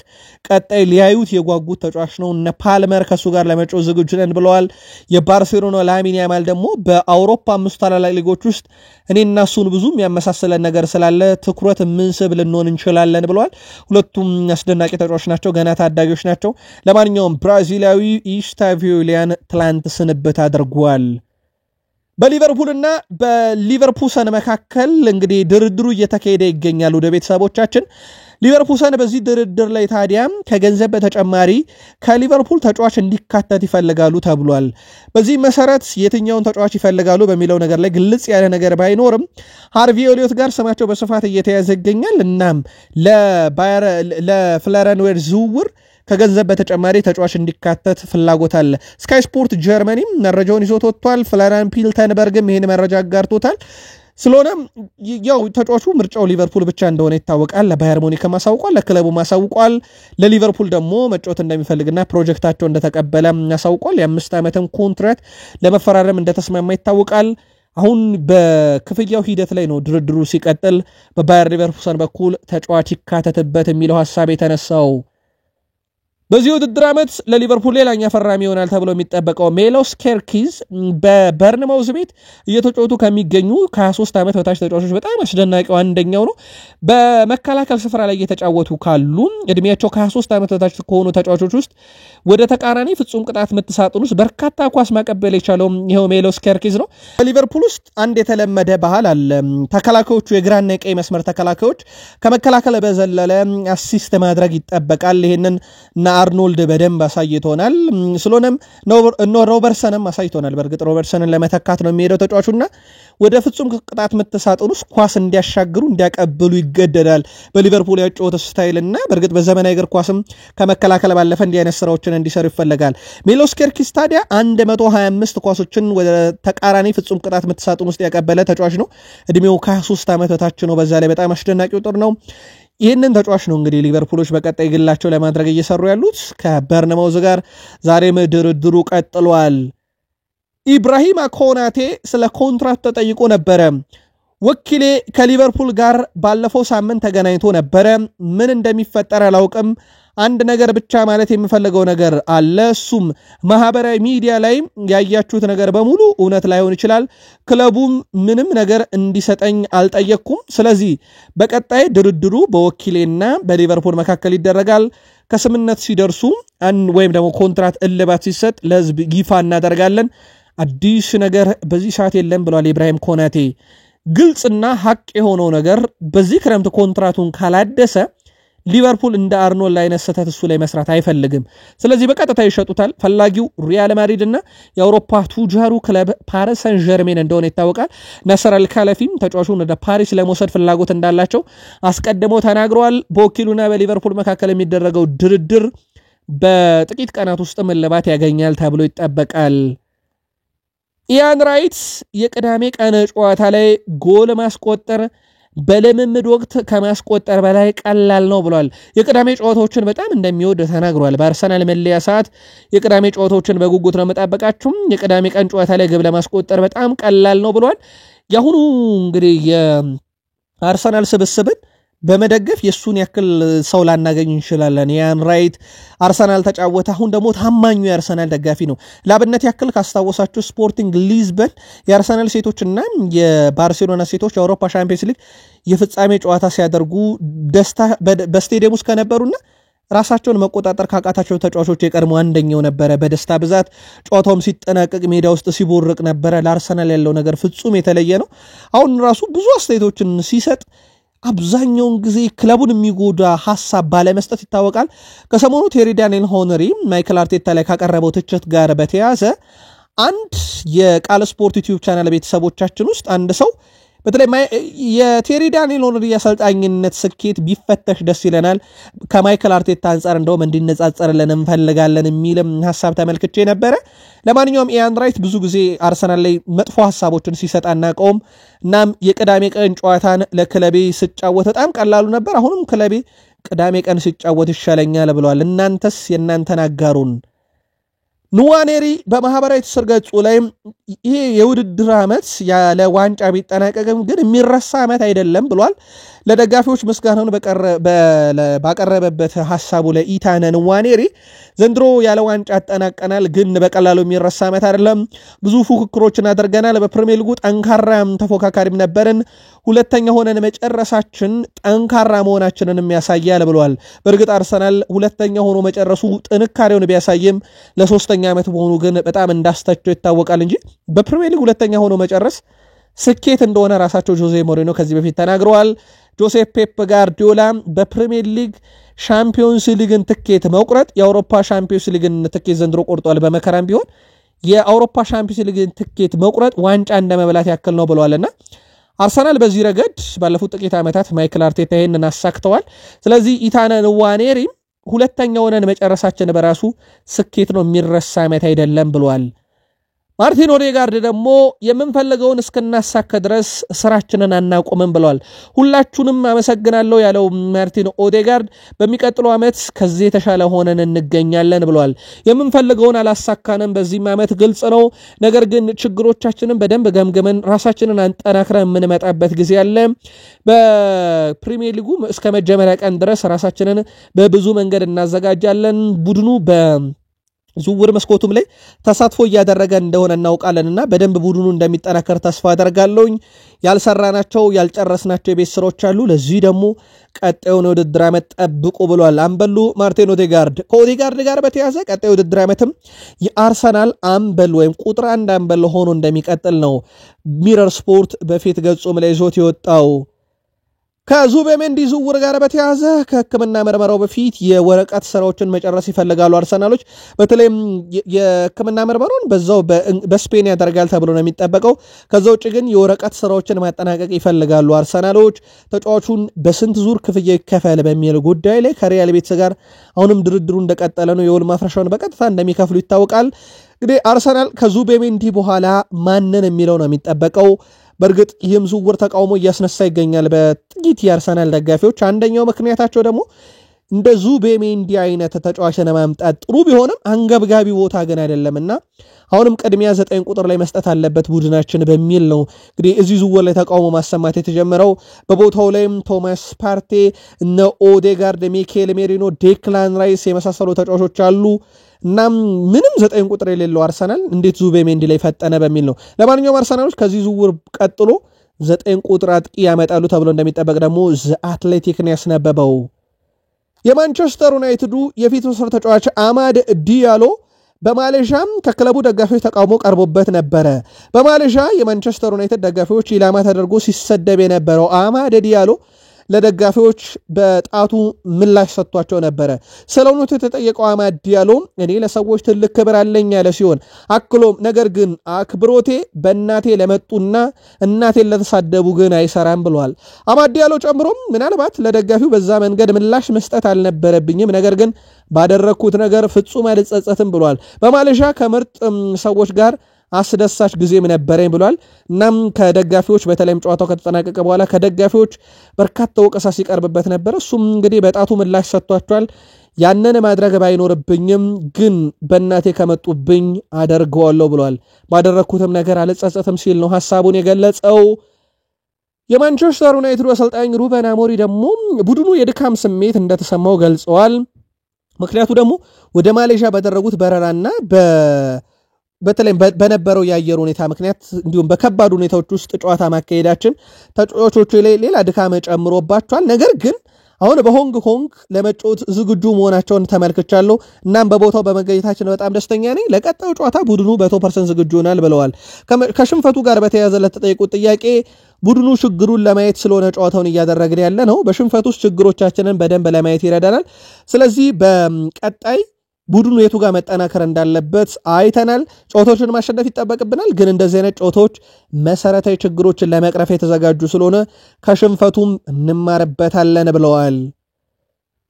ቀጣይ ሊያዩት የጓጉት ተጫዋች ነው። እነ ፓልመር ከሱ ጋር ለመጫወት ዝግጁ ነን ብለዋል። የባርሴሎና ላሚን ያማል ደግሞ በአውሮፓ 5 ታላላቅ ሊጎች ውስጥ እኔና እሱን ብዙም ያመሳሰለን ነገር ስላለ ትኩረት ምንስብ ልንሆን እንችላለን ብለዋል። ሁለቱም አስደናቂ ተጫዋች ናቸው። ገና ታዳጊዎች ናቸው። ለማንኛውም ብራዚላዊ ኢስታቪዮ ዊሊያን ትላንት ስንብት አድርጓል። በሊቨርፑልና በሊቨርፑሰን መካከል እንግዲህ ድርድሩ እየተካሄደ ይገኛል። ወደ ቤተሰቦቻችን ሊቨርፑሰን በዚህ ድርድር ላይ ታዲያ ከገንዘብ በተጨማሪ ከሊቨርፑል ተጫዋች እንዲካተት ይፈልጋሉ ተብሏል። በዚህ መሰረት የትኛውን ተጫዋች ይፈልጋሉ በሚለው ነገር ላይ ግልጽ ያለ ነገር ባይኖርም ሃርቪ ኤሊዮት ጋር ስማቸው በስፋት እየተያዘ ይገኛል። እናም ለፍለረን ዌር ዝውውር ከገንዘብ በተጨማሪ ተጫዋች እንዲካተት ፍላጎት አለ። ስካይ ስፖርት ጀርመኒም መረጃውን ይዞት ወጥቷል። ፍለረን ፒልተንበርግም ይህን መረጃ አጋርቶታል። ስለሆነም ያው ተጫዋቹ ምርጫው ሊቨርፑል ብቻ እንደሆነ ይታወቃል። ለባየር ሙኒክ ማሳውቋል፣ ለክለቡ ማሳውቋል። ለሊቨርፑል ደግሞ መጫወት እንደሚፈልግና ፕሮጀክታቸው እንደተቀበለ ማሳውቋል። የ5 ዓመትን ኮንትራት ለመፈራረም እንደተስማማ ይታወቃል። አሁን በክፍያው ሂደት ላይ ነው ድርድሩ ሲቀጥል በባየር ሊቨርፑል በኩል ተጫዋች ይካተትበት የሚለው ሐሳብ የተነሳው። በዚህ ውድድር ዓመት ለሊቨርፑል ሌላኛ ፈራሚ ይሆናል ተብሎ የሚጠበቀው ሜሎስ ኬርኪዝ በበርንማውዝ ቤት እየተጫወቱ ከሚገኙ ከ23 ዓመት በታች ተጫዋቾች በጣም አስደናቂው አንደኛው ነው። በመከላከል ስፍራ ላይ እየተጫወቱ ካሉ እድሜያቸው ከ23 ዓመት በታች ከሆኑ ተጫዋቾች ውስጥ ወደ ተቃራኒ ፍጹም ቅጣት ምት ሳጥን ውስጥ በርካታ ኳስ ማቀበል የቻለው ይሄው ሜሎስ ኬርኪዝ ነው። በሊቨርፑል ውስጥ አንድ የተለመደ ባህል አለ። ተከላካዮቹ የግራና የቀኝ መስመር ተከላካዮች ከመከላከል በዘለለ አሲስት ማድረግ ይጠበቃል። ይሄንን አርኖልድ በደንብ አሳይቶናል። ስለሆነም ሮበርትሰንም አሳይቶናል። በእርግጥ ሮበርትሰንን ለመተካት ነው የሚሄደው ተጫዋቹና ወደ ፍጹም ቅጣት ምት ሳጥን ውስጥ ኳስ እንዲያሻግሩ እንዲያቀብሉ ይገደዳል በሊቨርፑል ያጨዋወት ስታይልና በእርግጥ በዘመናዊ እግር ኳስም ከመከላከል ባለፈ እንዲህ አይነት ስራዎችን እንዲሰሩ ይፈልጋል። ሜሎስ ኬርኪዝ ታዲያ 125 ኳሶችን ወደ ተቃራኒ ፍጹም ቅጣት ምት ሳጥን ውስጥ ያቀበለ ተጫዋች ነው። እድሜው ከ23 ዓመት በታች ነው። በዛ ላይ በጣም አስደናቂ ቁጥር ነው። ይህንን ተጫዋች ነው እንግዲህ ሊቨርፑሎች በቀጣይ ግላቸው ለማድረግ እየሰሩ ያሉት። ከበርንማውዝ ጋር ዛሬም ድርድሩ ቀጥሏል። ኢብራሂማ ኮናቴ ስለ ኮንትራት ተጠይቆ ነበረ። ወኪሌ ከሊቨርፑል ጋር ባለፈው ሳምንት ተገናኝቶ ነበረ። ምን እንደሚፈጠር አላውቅም። አንድ ነገር ብቻ ማለት የምፈልገው ነገር አለ። እሱም ማህበራዊ ሚዲያ ላይ ያያችሁት ነገር በሙሉ እውነት ላይሆን ይችላል። ክለቡም ምንም ነገር እንዲሰጠኝ አልጠየቅኩም። ስለዚህ በቀጣይ ድርድሩ በወኪሌና በሊቨርፑል መካከል ይደረጋል። ከስምነት ሲደርሱ ወይም ደግሞ ኮንትራት እልባት ሲሰጥ ለህዝብ ይፋ እናደርጋለን። አዲስ ነገር በዚህ ሰዓት የለም ብሏል ኢብራሂም ኮናቴ። ግልጽና ሐቅ የሆነው ነገር በዚህ ክረምት ኮንትራቱን ካላደሰ ሊቨርፑል እንደ አርኖልድ አይነት ስህተት እሱ ላይ መስራት አይፈልግም። ስለዚህ በቀጥታ ይሸጡታል። ፈላጊው ሪያል ማድሪድ እና የአውሮፓ ቱጃሩ ክለብ ፓሪስ ሰን ዠርሜን እንደሆነ ይታወቃል። ናስር አልካላፊም ተጫዋቹን ወደ ፓሪስ ለመውሰድ ፍላጎት እንዳላቸው አስቀድመው ተናግረዋል። በወኪሉና በሊቨርፑል መካከል የሚደረገው ድርድር በጥቂት ቀናት ውስጥ እልባት ያገኛል ተብሎ ይጠበቃል። ኢያን ራይት የቅዳሜ ቀን ጨዋታ ላይ ጎል ማስቆጠር በልምምድ ወቅት ከማስቆጠር በላይ ቀላል ነው ብሏል። የቅዳሜ ጨዋታዎችን በጣም እንደሚወድ ተናግሯል። በአርሰናል መለያ ሰዓት የቅዳሜ ጨዋታዎችን በጉጉት ነው መጣበቃችሁ። የቅዳሜ ቀን ጨዋታ ላይ ግብ ለማስቆጠር በጣም ቀላል ነው ብሏል። ያሁኑ እንግዲህ የአርሰናል ስብስብን በመደገፍ የሱን ያክል ሰው ላናገኝ እንችላለን። ኢያን ራይት አርሰናል ተጫወተ። አሁን ደግሞ ታማኙ የአርሰናል ደጋፊ ነው። ለአብነት ያክል ካስታወሳችሁ ስፖርቲንግ ሊዝበን የአርሰናል ሴቶችና የባርሴሎና ሴቶች የአውሮፓ ሻምፒዮንስ ሊግ የፍጻሜ ጨዋታ ሲያደርጉ ደስታ በስቴዲየም ውስጥ ከነበሩና ራሳቸውን መቆጣጠር ካቃታቸው ተጫዋቾች የቀድሞ አንደኛው ነበረ። በደስታ ብዛት ጨዋታውም ሲጠናቀቅ ሜዳ ውስጥ ሲቦርቅ ነበረ። ለአርሰናል ያለው ነገር ፍጹም የተለየ ነው። አሁን ራሱ ብዙ አስተያየቶችን ሲሰጥ አብዛኛውን ጊዜ ክለቡን የሚጎዳ ሐሳብ ባለመስጠት ይታወቃል። ከሰሞኑ ቴሪ ዳንኤል ሆነሪ ማይክል አርቴታ ላይ ካቀረበው ትችት ጋር በተያያዘ አንድ የቃል ስፖርት ዩቲዩብ ቻናል ቤተሰቦቻችን ውስጥ አንድ ሰው በተለይ የቴሪ ዳንኤል ሄንሪ አሰልጣኝነት ስኬት ቢፈተሽ ደስ ይለናል ከማይክል አርቴታ አንፃር እንደውም እንዲነጻጸርልን እንፈልጋለን የሚልም ሐሳብ ተመልክቼ ነበር ለማንኛውም ኢያን ራይት ብዙ ጊዜ አርሰናል ላይ መጥፎ ሐሳቦችን ሲሰጥ አናቀውም እናም የቅዳሜ ቀን ጨዋታን ለክለቤ ሲጫወት በጣም ቀላሉ ነበር አሁንም ክለቤ ቅዳሜ ቀን ሲጫወት ይሻለኛል ብለዋል እናንተስ የናንተን አጋሩን ኑዋኔሪ በማህበራዊ ትስስር ገጹ ላይ ይሄ የውድድር ዓመት ያለ ዋንጫ ቢጠናቀቅም ግን የሚረሳ ዓመት አይደለም ብሏል ለደጋፊዎች ምስጋናውን ባቀረበበት ሐሳቡ ላይ ኢታነ ኑዋኔሪ ዘንድሮ ያለ ዋንጫ አጠናቀናል ግን በቀላሉ የሚረሳ ዓመት አይደለም ብዙ ፉክክሮችን አድርገናል በፕሪሚየር ሊጉ ጠንካራ ተፎካካሪም ነበርን ሁለተኛ ሆነን መጨረሳችን ጠንካራ መሆናችንን የሚያሳያል ብሏል በእርግጥ አርሰናል ሁለተኛ ሆኖ መጨረሱ ጥንካሬውን ቢያሳይም ለሶስተኛ ዓመት መሆኑ ግን በጣም እንዳስተቸው ይታወቃል እንጂ በፕሪሚየር ሊግ ሁለተኛ ሆኖ መጨረስ ስኬት እንደሆነ ራሳቸው ጆዜ ሞሪኖ ከዚህ በፊት ተናግረዋል ጆሴፕ ፔፕ ጋርዲዮላ በፕሪሚየር ሊግ ሻምፒዮንስ ሊግን ትኬት መቁረጥ የአውሮፓ ሻምፒዮንስ ሊግን ትኬት ዘንድሮ ቆርጧል በመከራም ቢሆን የአውሮፓ ሻምፒዮንስ ሊግን ትኬት መቁረጥ ዋንጫ እንደመብላት ያክል ነው ብለዋልና አርሰናል በዚህ ረገድ ባለፉት ጥቂት ዓመታት ማይክል አርቴታ ይሄንን አሳክተዋል ስለዚህ ኢታነ ኑዋኔሪ ሁለተኛ ሆነን መጨረሳችን በራሱ ስኬት ነው የሚረሳ ዓመት አይደለም ብለዋል ማርቲን ኦዴጋርድ ደግሞ የምንፈልገውን እስከናሳካ ድረስ ስራችንን አናቆምም ብለዋል ሁላችሁንም አመሰግናለሁ ያለው ማርቲን ኦዴጋርድ በሚቀጥለው ዓመት ከዚህ የተሻለ ሆነን እንገኛለን ብለዋል የምንፈልገውን አላሳካንም በዚህ ዓመት ግልጽ ነው ነገር ግን ችግሮቻችንን በደንብ ገምገመን ራሳችንን አንጠናክረን የምንመጣበት ጊዜ አለ በፕሪሚየር ሊጉ እስከ መጀመሪያ ቀን ድረስ ራሳችንን በብዙ መንገድ እናዘጋጃለን ቡድኑ ዙውር መስኮቱም ላይ ተሳትፎ እያደረገ እንደሆነ እናውቃለንና በደንብ ቡድኑ እንደሚጠናከር ተስፋ አደርጋለሁኝ ያልሰራናቸው ያልጨረስናቸው የቤት ስራዎች አሉ ለዚህ ደግሞ ቀጣዩን ውድድር ዓመት ጠብቁ ብሏል አምበሉ ማርቲን ኦዴጋርድ ከኦዴጋርድ ጋር በተያያዘ ቀጣዩ ውድድር ዓመትም የአርሰናል አምበል ወይም ቁጥር 1 አምበል ሆኖ እንደሚቀጥል ነው ሚረር ስፖርት በፊት ገጹም ላይ ይዞት የወጣው ከዙቤሜንዲ ዝውውር ጋር በተያያዘ ከህክምና ምርመራው በፊት የወረቀት ስራዎችን መጨረስ ይፈልጋሉ አርሰናሎች በተለይም የህክምና ምርመራውን በዛው በስፔን ያደርጋል ተብሎ ነው የሚጠበቀው ከዛው ውጭ ግን የወረቀት ስራዎችን ማጠናቀቅ ይፈልጋሉ አርሰናሎች ተጫዋቹን በስንት ዙር ክፍያ ይከፈል በሚል ጉዳይ ላይ ከሪያል ቤትስ ጋር አሁንም ድርድሩ እንደቀጠለ ነው የውል ማፍረሻውን በቀጥታ እንደሚከፍሉ ይታወቃል እንግዲህ አርሰናል ከዙቤሜንዲ በኋላ ማንን የሚለው ነው የሚጠበቀው በርግጥ ይህም ዝውውር ተቃውሞ እያስነሳ ይገኛል በጥቂት የአርሰናል ደጋፊዎች አንደኛው ምክንያታቸው ደግሞ እንደ ዙቤሜንዲ አይነት ተጫዋችን ማምጣት ጥሩ ቢሆንም አንገብጋቢ ቦታ ግን አይደለምና አሁንም ቅድሚያ 9 ቁጥር ላይ መስጠት አለበት ቡድናችን በሚል ነው እንግዲህ እዚህ ዝውውር ላይ ተቃውሞ ማሰማት የተጀመረው በቦታው ላይም ቶማስ ፓርቴ እነ ኦዴጋርድ ሚኬል ሜሪኖ ዴክላን ራይስ የመሳሰሉ ተጫዋቾች አሉ እና ምንም 9 ቁጥር የሌለው አርሰናል እንዴት ዙቤሜንዲ ላይ ፈጠነ በሚል ነው ለማንኛውም አርሰናሎች ከዚህ ዝውውር ቀጥሎ 9 ቁጥር አጥቂ ያመጣሉ ተብሎ እንደሚጠበቅ ደግሞ አትሌቲክን ያስነበበው የማንቸስተር ዩናይትዱ የፊት መስመር ተጫዋች አማድ ዲያሎ በማሌዥያም ከክለቡ ደጋፊዎች ተቃውሞ ቀርቦበት ነበር በማሌዥያ የማንቸስተር ዩናይትድ ደጋፊዎች ኢላማ ተደርጎ ሲሰደብ የነበረው አማድ ዲያሎ ለደጋፊዎች በጣቱ ምላሽ ሰጥቷቸው ነበር ስለሆነው የተጠየቀው አማድ ዲያሎ እኔ ለሰዎች ትልቅ ክብር አለኝ ያለ ሲሆን አክሎም ነገር ግን አክብሮቴ በእናቴ ለመጡና እናቴን ለተሳደቡ ግን አይሰራም ብሏል አማድ ዲያሎ ጨምሮም ምናልባት ለደጋፊው በዛ መንገድ ምላሽ መስጠት አልነበረብኝም ነገር ግን ባደረኩት ነገር ፍጹም አልጸጸትም ብሏል በማሌዥያ ከምርጥ ሰዎች ጋር አስደሳች ጊዜም ነበረኝ ብሏል እናም ከደጋፊዎች በተለይም ጨዋታው ከተጠናቀቀ በኋላ ከደጋፊዎች በርካታ ወቀሳ ሲቀርብበት ነበር እሱም እንግዲህ በጣቱ ምላሽ ሰጥቷቸዋል ያንን ማድረግ ባይኖርብኝም ግን በእናቴ ከመጡብኝ አደርገዋለሁ ብሏል ባደረኩትም ነገር አልጸጸትም ሲል ነው ሐሳቡን የገለጸው የማንቸስተር ዩናይትድ አሰልጣኝ ሩበን አሞሪም ደግሞ ቡድኑ የድካም ስሜት እንደተሰማው ገልጸዋል ምክንያቱ ደግሞ ወደ ማሌዥያ ባደረጉት በረራና በተለይ በነበረው የአየር ሁኔታ ምክንያት እንዲሁም በከባድ ሁኔታዎች ውስጥ ጨዋታ ማካሄዳችን ተጫዋቾቹ ላይ ሌላ ድካም ጨምሮባቸዋል ነገር ግን አሁን በሆንግ ኮንግ ለመጫወት ዝግጁ መሆናቸውን ተመልክቻለሁ እናም በቦታው በመገኘታችን በጣም ደስተኛ ነኝ ለቀጣዩ ጨዋታ ቡድኑ 100% ዝግጁ ሆናል ብለዋል ከሽንፈቱ ጋር በተያያዘ ለተጠየቁት ጥያቄ ቡድኑ ችግሩን ለማየት ስለሆነ ጨዋታውን እያደረግን ያለ ነው በሽንፈቱ ውስጥ ችግሮቻችንን በደንብ ለማየት ይረዳናል ስለዚህ በቀጣይ ቡድኑ የቱ ጋር መጠናከር እንዳለበት አይተናል። ጨዋታዎችን ማሸነፍ ይጠበቅብናል፣ ግን እንደዚህ አይነት ጨዋታዎች መሰረታዊ ችግሮችን ለመቅረፍ የተዘጋጁ ስለሆነ ከሽንፈቱም እንማርበታለን ብለዋል።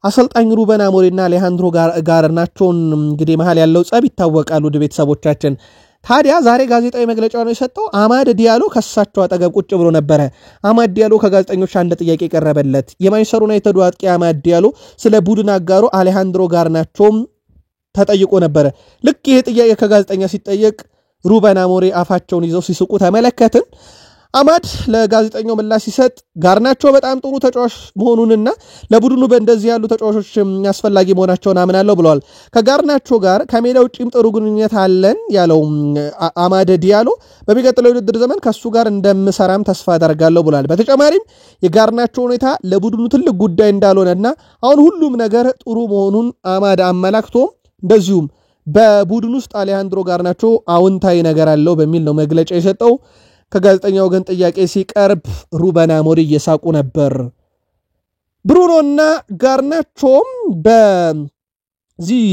አሰልጣኝ ሩበን አሞሪምና አሌሃንድሮ ጋርናቾን እንግዲህ መሃል ያለው ጸብ ይታወቃል። ውድ ቤተሰቦቻችን ታዲያ ዛሬ ጋዜጣዊ መግለጫ ነው የሰጠው። አማድ ዲያሎ ከሳቸው አጠገብ ቁጭ ብሎ ነበረ። አማድ ዲያሎ ከጋዜጠኞች አንድ ጥያቄ ቀረበለት። የማንቸስተር ዩናይትድ አጥቂ አማድ ዲያሎ ስለ ቡድን አጋሩ አሌሃንድሮ ጋርናቾም ተጠይቆ ነበረ። ልክ ይሄ ጥያቄ ከጋዜጠኛ ሲጠየቅ ሩበን አሞሪም አፋቸውን ይዘው ሲስቁ ተመለከትን። አማድ ለጋዜጠኛው ምላሽ ሲሰጥ ጋርናቾ በጣም ጥሩ ተጫዋች መሆኑንና ለቡድኑ በእንደዚህ ያሉ ተጫዋቾች አስፈላጊ መሆናቸውን አምናለሁ ብለዋል። ከጋርናቾ ጋር ከሜዳ ውጪም ጥሩ ግንኙነት አለን ያለው አማድ ዲያሎ በሚቀጥለው ውድድር ዘመን ከሱ ጋር እንደምሰራም ተስፋ አደርጋለሁ ብለዋል። በተጨማሪም የጋርናቾ ሁኔታ ለቡድኑ ትልቅ ጉዳይ እንዳልሆነና አሁን ሁሉም ነገር ጥሩ መሆኑን አማድ አመላክቶ እንደዚሁም በቡድን ውስጥ አሌሃንድሮ ጋርናቾ አዎንታዊ ነገር አለው በሚል ነው መግለጫ የሰጠው። ከጋዜጠኛው ግን ጥያቄ ሲቀርብ ሩበን አሞሪም እየሳቁ ነበር። ብሩኖና ጋርናቾም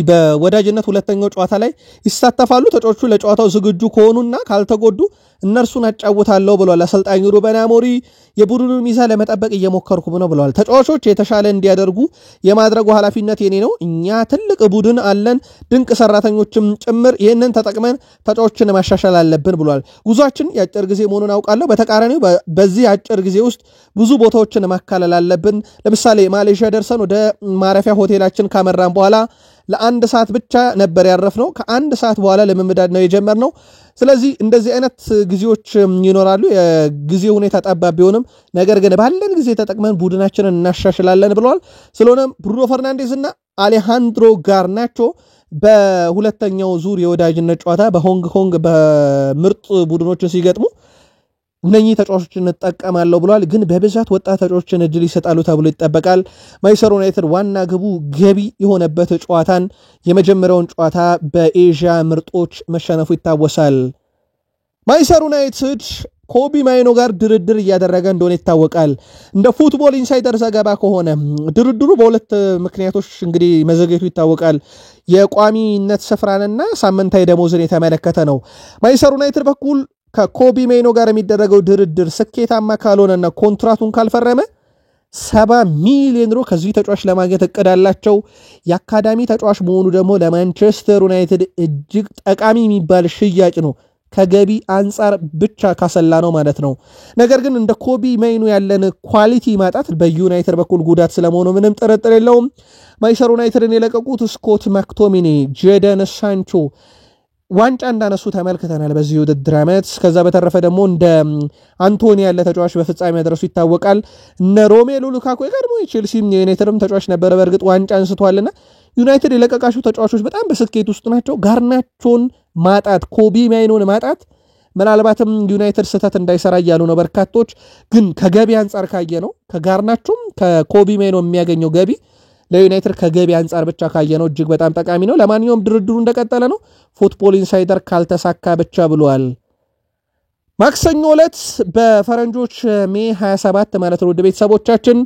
በወዳጅነት ሁለተኛው ጨዋታ ላይ ይሳተፋሉ። ተጫዋቾቹ ለጨዋታው ዝግጁ ከሆኑና ካልተጎዱ እነርሱን አጫውታለሁ ብለዋል አሰልጣኝ ሩበን አሞሪም። የቡድኑን ሚዛን ለመጠበቅ እየሞከርኩ ነው ብለዋል። ተጫዋቾች የተሻለ እንዲያደርጉ የማድረጉ ኃላፊነት የኔ ነው። እኛ ትልቅ ቡድን አለን፣ ድንቅ ሰራተኞችም ጭምር። ይህንን ተጠቅመን ተጫዋቾችን ማሻሻል አለብን ብለዋል። ጉዟችን የአጭር ጊዜ መሆኑን አውቃለሁ። በተቃራኒው በዚህ አጭር ጊዜ ውስጥ ብዙ ቦታዎችን ማካለል አለብን። ለምሳሌ ማሌዥያ ደርሰን ወደ ማረፊያ ሆቴላችን ካመራን በኋላ ለአንድ ሰዓት ብቻ ነበር ያረፍነው። ከአንድ ሰዓት በኋላ ለመምዳድ ነው የጀመርነው። ስለዚህ እንደዚህ አይነት ጊዜዎች ይኖራሉ። የጊዜ ሁኔታ ጠባብ ቢሆንም ነገር ግን ባለን ጊዜ ተጠቅመን ቡድናችንን እናሻሽላለን ብለዋል። ስለሆነም ብሩኖ ፈርናንዴዝ እና አሌሃንድሮ ጋርናቾ በሁለተኛው ዙር የወዳጅነት ጨዋታ በሆንግ ኮንግ በምርጥ ቡድኖች ሲገጥሙ እነኚህ ተጫዋቾችን እንጠቀማለሁ ብለዋል። ግን በብዛት ወጣት ተጫዋቾችን እድል ይሰጣሉ ተብሎ ይጠበቃል። ማንቸስተር ዩናይትድ ዋና ግቡ ገቢ የሆነበት ጨዋታን የመጀመሪያውን ጨዋታ በኤዥያ ምርጦች መሸነፉ ይታወሳል። ማንቸስተር ዩናይትድ ኮቢ ማይኖ ጋር ድርድር እያደረገ እንደሆነ ይታወቃል። እንደ ፉትቦል ኢንሳይደር ዘገባ ከሆነ ድርድሩ በሁለት ምክንያቶች እንግዲህ መዘግየቱ ይታወቃል። የቋሚነት ስፍራንና ሳምንታዊ ደሞዝን የተመለከተ ነው። ማንቸስተር ዩናይትድ በኩል ከኮቢ ማይኖ ጋር የሚደረገው ድርድር ስኬታማ ካልሆነና ኮንትራቱን ካልፈረመ 70 ሚሊዮን ዩሮ ከዚህ ተጫዋች ለማግኘት እቅድ አላቸው። የአካዳሚ ተጫዋች መሆኑ ደግሞ ለማንቸስተር ዩናይትድ እጅግ ጠቃሚ የሚባል ሽያጭ ነው። ከገቢ አንጻር ብቻ ካሰላ ነው ማለት ነው። ነገር ግን እንደ ኮቢ ማይኖ ያለን ኳሊቲ ማጣት በዩናይትድ በኩል ጉዳት ስለመሆኑ ምንም ጥርጥር የለውም። ማንቸስተር ዩናይትድን የለቀቁት ስኮት ማክቶሚኒ፣ ጄደን ሳንቾ ዋንጫ እንዳነሱ ተመልክተናል በዚህ ውድድር ዓመት። ከዛ በተረፈ ደግሞ እንደ አንቶኒ ያለ ተጫዋች በፍጻሜ መድረሱ ይታወቃል። እነ ሮሜሎ ሉካኮ የቀድሞ የቼልሲም የዩናይትድም ተጫዋች ነበረ። በእርግጥ ዋንጫ አንስቷልና ዩናይትድ የለቀቃቸው ተጫዋቾች በጣም በስኬት ውስጥ ናቸው። ጋርናቾን ማጣት፣ ኮቢ ማይኖን ማጣት ምናልባትም ዩናይትድ ስህተት እንዳይሰራ እያሉ ነው በርካቶች። ግን ከገቢ አንጻር ካየ ነው ከጋርናቾም ከኮቢ ማይኖ የሚያገኘው ገቢ ለዩናይትድ ከገቢ አንጻር ብቻ ካየ ነው እጅግ በጣም ጠቃሚ ነው። ለማንኛውም ድርድሩ እንደቀጠለ ነው። ፉትቦል ኢንሳይደር ካልተሳካ ብቻ ብለዋል። ማክሰኞ ዕለት በፈረንጆች ሜይ 27 ማለት ነው። ውድ ቤተሰቦቻችን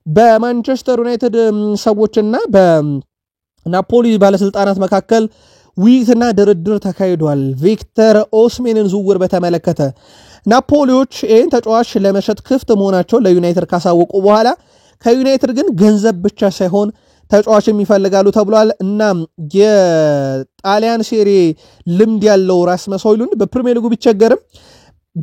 በማንቸስተር ዩናይትድ ሰዎችና በናፖሊ ባለስልጣናት መካከል ውይይትና ድርድር ተካሂዷል። ቪክተር ኦስሜንን ዝውውር በተመለከተ ናፖሊዎች ይህን ተጫዋች ለመሸጥ ክፍት መሆናቸው ለዩናይትድ ካሳወቁ በኋላ ከዩናይትድ ግን ገንዘብ ብቻ ሳይሆን ተጫዋችም ይፈልጋሉ ተብሏል። እና የጣሊያን ሴሪ ልምድ ያለው ራስመስ ሆይሉንድ በፕሪሚየር ሊጉ ቢቸገርም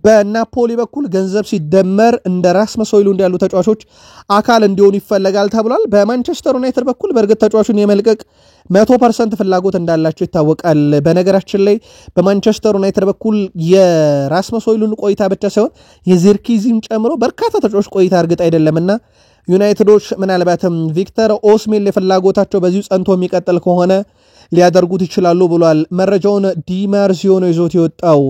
በናፖሊ በኩል ገንዘብ ሲደመር እንደ ራስመስ ሆይሉንድ ያሉ ተጫዋቾች አካል እንዲሆኑ ይፈልጋል ተብሏል። በማንቸስተር ዩናይትድ በኩል በእርግጥ ተጫዋቹን የመልቀቅ 100% ፍላጎት እንዳላቸው ይታወቃል። በነገራችን ላይ በማንቸስተር ዩናይትድ በኩል የራስመስ ሆይሉንድ ቆይታ ብቻ ሳይሆን የዚርክዚን ጨምሮ በርካታ ተጫዋቾች ቆይታ እርግጥ አይደለምና ዩናይትዶች ምናልባትም ቪክተር ኦስሜን ለፍላጎታቸው በዚሁ ጸንቶ የሚቀጥል ከሆነ ሊያደርጉት ይችላሉ ብሏል። መረጃውን ዲማርዚዮ ነው ይዞት የወጣው።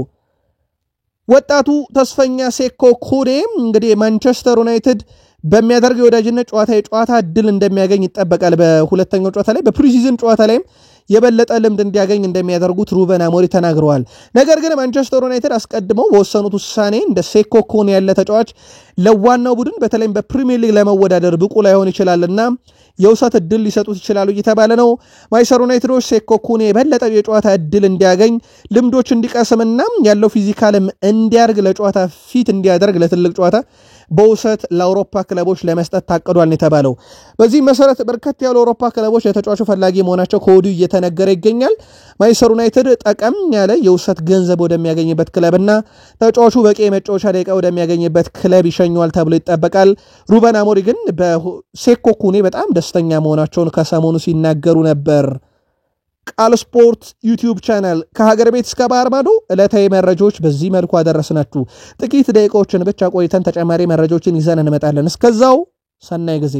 ወጣቱ ተስፈኛ ሴኮ ኩሬ እንግዲህ ማንቸስተር ዩናይትድ በሚያደርገው የወዳጅነት የጨዋታ እድል እንደሚያገኝ ይጠበቃል። በሁለተኛው ጨዋታ ላይ በፕሪሲዝን ጨዋታ ላይም የበለጠ ልምድ እንዲያገኝ እንደሚያደርጉት ሩበን አሞሪም ተናግረዋል። ነገር ግን ማንቸስተር ዩናይትድ አስቀድመው በወሰኑት ውሳኔ እንደ ሴኮ ኩሬ ያለ ተጫዋች ለዋናው ቡድን በተለይም በፕሪሚየር ሊግ ለመወዳደር ብቁ ላይሆን ይችላልና የውሰት እድል ሊሰጡት ይችላሉ እየተባለ ነው። ማንቸስተር ዩናይትዶች ሴኮ ኩኔ የበለጠ የጨዋታ እድል እንዲያገኝ ልምዶች እንዲቀስምና ያለው ፊዚካልም እንዲያርግ ለጨዋታ ፊት እንዲያደርግ ለትልቅ ጨዋታ በውሰት ለአውሮፓ ክለቦች ለመስጠት ታቅዷል የተባለው። በዚህ መሰረት በርከት ያሉ አውሮፓ ክለቦች ለተጫዋቹ ፈላጊ መሆናቸው ከወዲሁ እየተነገረ ይገኛል። ማንቸስተር ዩናይትድ ጠቀም ያለ የውሰት ገንዘብ ወደሚያገኝበት ክለብና ተጫዋቹ በቂ የመጫወቻ ደቂቃ ወደሚያገኝበት ክለብ ይሸኘዋል ተብሎ ይጠበቃል። ሩበን አሞሪም ግን በሴኮ ኩኔ በጣም ደስተኛ መሆናቸውን ከሰሞኑ ሲናገሩ ነበር። ቃል ስፖርት ዩቲዩብ ቻናል ከሀገር ቤት እስከ ባህር ማዶ ዕለታዊ መረጃዎች በዚህ መልኩ አደረስናችሁ። ጥቂት ደቂቃዎችን ብቻ ቆይተን ተጨማሪ መረጃዎችን ይዘን እንመጣለን። እስከዛው ሰናይ ጊዜ